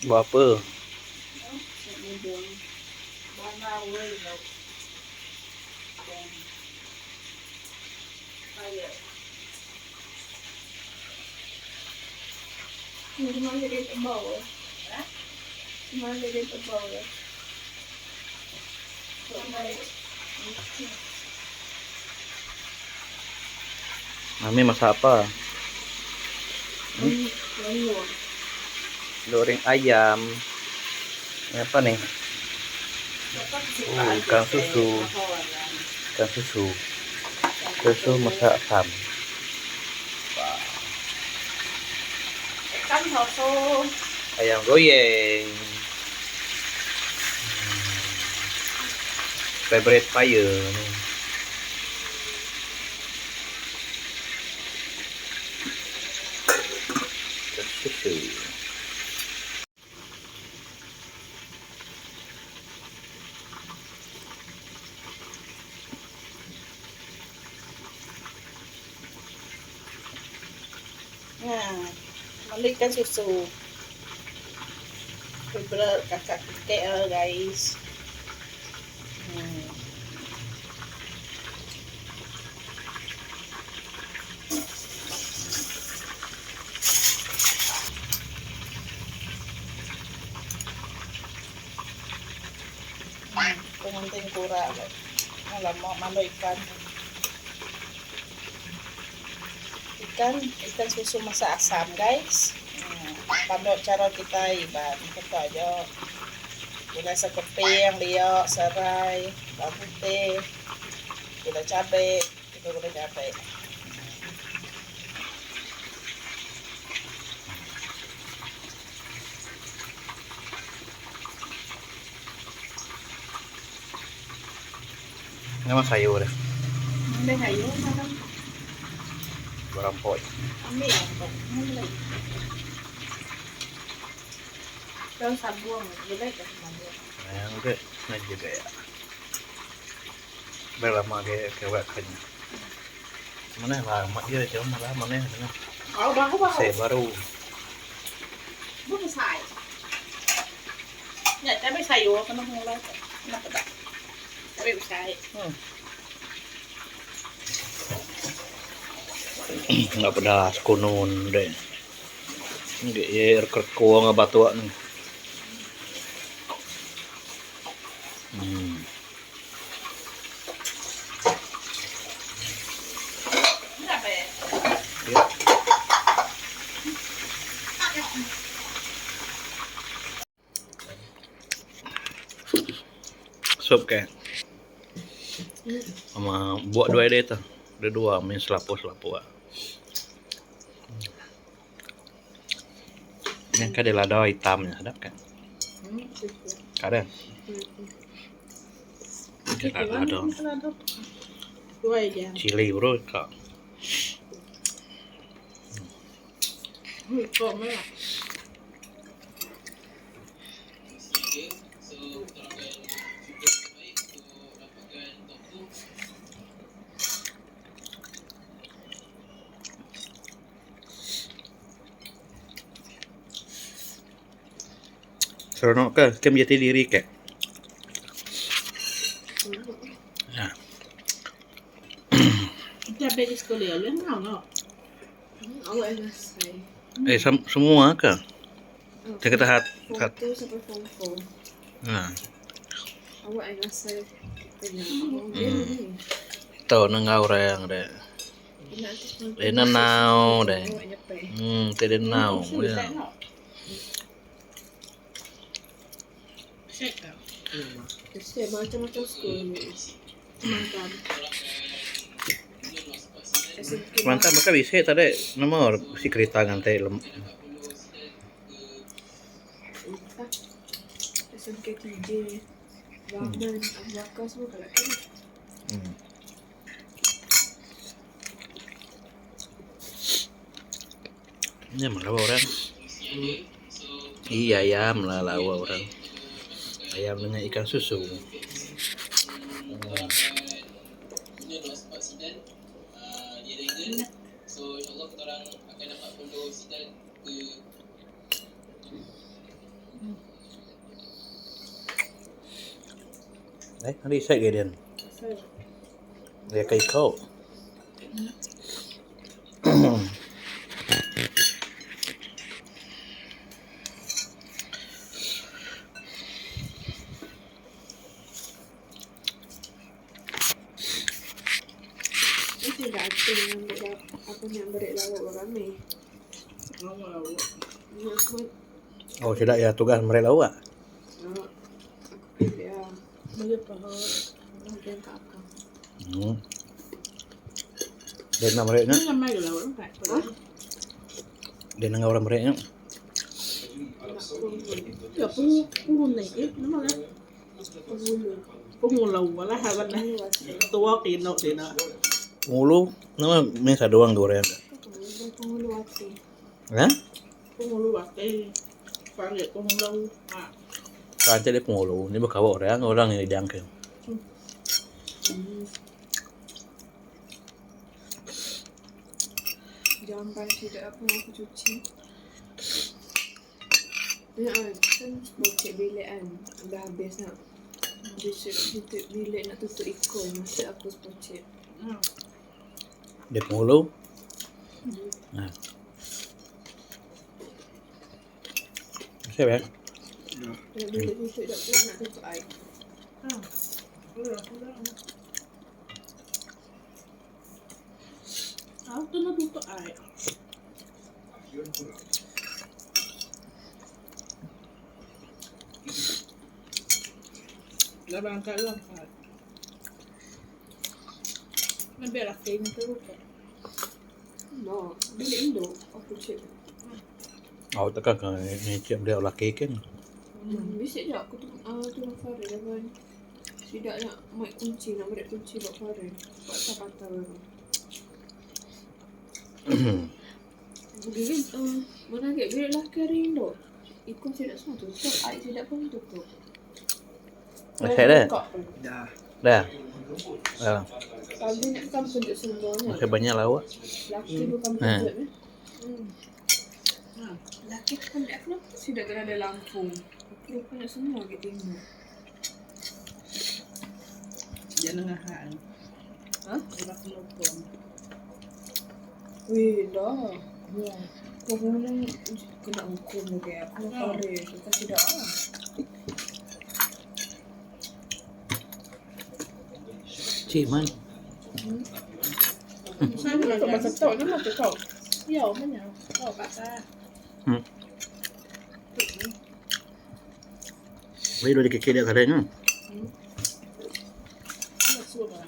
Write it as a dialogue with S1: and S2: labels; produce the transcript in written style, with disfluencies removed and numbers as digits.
S1: Buat apa?
S2: Cuma jadi tebal. Cuma jadi tebal.
S1: Mami masak apa? Goreng ayam. Ini apa nih? Ikan susu. Ikan susu. Susu masak asam.
S2: Ikan soso.
S1: Ayam goyeng. Favorite fire nih. Susu.
S2: Nah, mandikan susu. Favorite kakak kita guys. Pengantin kura malam mau mando ikan susu masak asam guys. Pandok cara kita iban kita aja gula sekeping liok serai bawang putih gula cabai
S1: Ini mah sayur ya.
S2: Ini hayu mana?
S1: Berampok.
S2: Ambil ya, kalau sabun lebih ke sabun.
S1: Yang enggak, nah juga ya. Berlama kayak kanya. Mana lama dia cuma malah mana ya?
S2: Oh, baru.
S1: Saya baru.
S2: Bukan sai. Ya, tapi sayur kan mulai. Kenapa tak? Tapi sai.
S1: Nggak pedas kunun deh. Nggak ya kerkuang batu nih.
S2: Kenapa ya?
S1: Ya. Sup kayak sama buat dua deh tuh. Ada dua main selapu. Ini kan ada lada hitamnya, ada kan? Ada. Ada lada.
S2: Dua aja.
S1: Cili bro kak.
S2: Kok mana?
S1: Seronok ke? Kem jati diri kayak. Nah.
S2: Cabai di sekolah lu mau? Awak yang saya.
S1: Semua ke? Kita tahat.
S2: Foto sampai foto.
S1: Nah.
S2: Awak yang saya.
S1: Tahu nengau orang deh. Ini nau deh. Tidak nau. Ya.
S2: Saya macam-macam sekolah.
S1: Mantap maka bisa tadi nomor si kereta ngantai lem.
S2: SMK 3 Ramen, Abaka semua kalau
S1: Ini malah orang. Iya ayam lah lawa orang. Ayam dengan ikan susu.
S3: So insyaAllah kita orang akan dapat follow Sidan ke
S1: Đấy, nó đi xây cái điện. Để cây khâu.
S3: Masih datang yang berak apa yang berak lauk ramai. Aku
S1: Oh, tidak ya tugas mereka lauk ah.
S3: pilih ah. Bagi pahal bagian kakak.
S1: Dia nak mereka,
S2: Ini namanya gula orang tak.
S1: dia nak orang mereka.
S2: Ya pungun lagi, nama kan? Pungulaw wala haban na. Tuwa kino sina.
S1: Mulu, nama mesa doang goreng.
S3: Penguluwati.
S1: Hah?
S2: Pungulu wate. Panggil pungulaw.
S1: Rantai dia pengulu, ni berkawa orang yang diangkat.
S3: Jamban tidak apa aku cuci. Ya, kan bocek bilik kan. Dah habis nak. Tutup bilik nak tutup ikon. Masa aku bocek.
S1: Dia pengulu. Nah. Siap ya?
S3: Nak bilik tutup tak pula nak tutup air.
S2: Aku na dito ay. Labang ka lang ka. Nabera kayo ng peruka.
S3: No, bilik induk aku cek.
S1: Oh, tekan kan ni cik dia laki kan.
S3: Bisik tak aku tunggu Farid kan. Tidak nak mic kunci, nak beri kunci buat Farid. Buat patah baru. Jadi mana agak bilik lelaki hari ni tu. Ikut tidak semua tutup, air tidak pun tutup.
S1: Saya dah.
S2: Dah.
S1: Dah. Dah.
S3: Kalau dia nak kampun untuk semuanya.
S1: Masih banyak lauk.
S3: Laki bukan penjat ni. Laki tu pandai kenapa tidak kena ada lampu. Aku punya semua ke tengok.
S2: Yan ang ahaan.
S3: Ha?
S2: Iba kinupon.
S3: Weh, dah. Ya. Kau pun kena hukum lagi. Aku Farid, kita tidak ah.
S1: Cik man.
S2: Saan na ito? Basta ito. Ano mo ito? Yaw, man yaw. Oh, bata.
S1: Wei dua dikit dia kadang.
S2: Ano suba?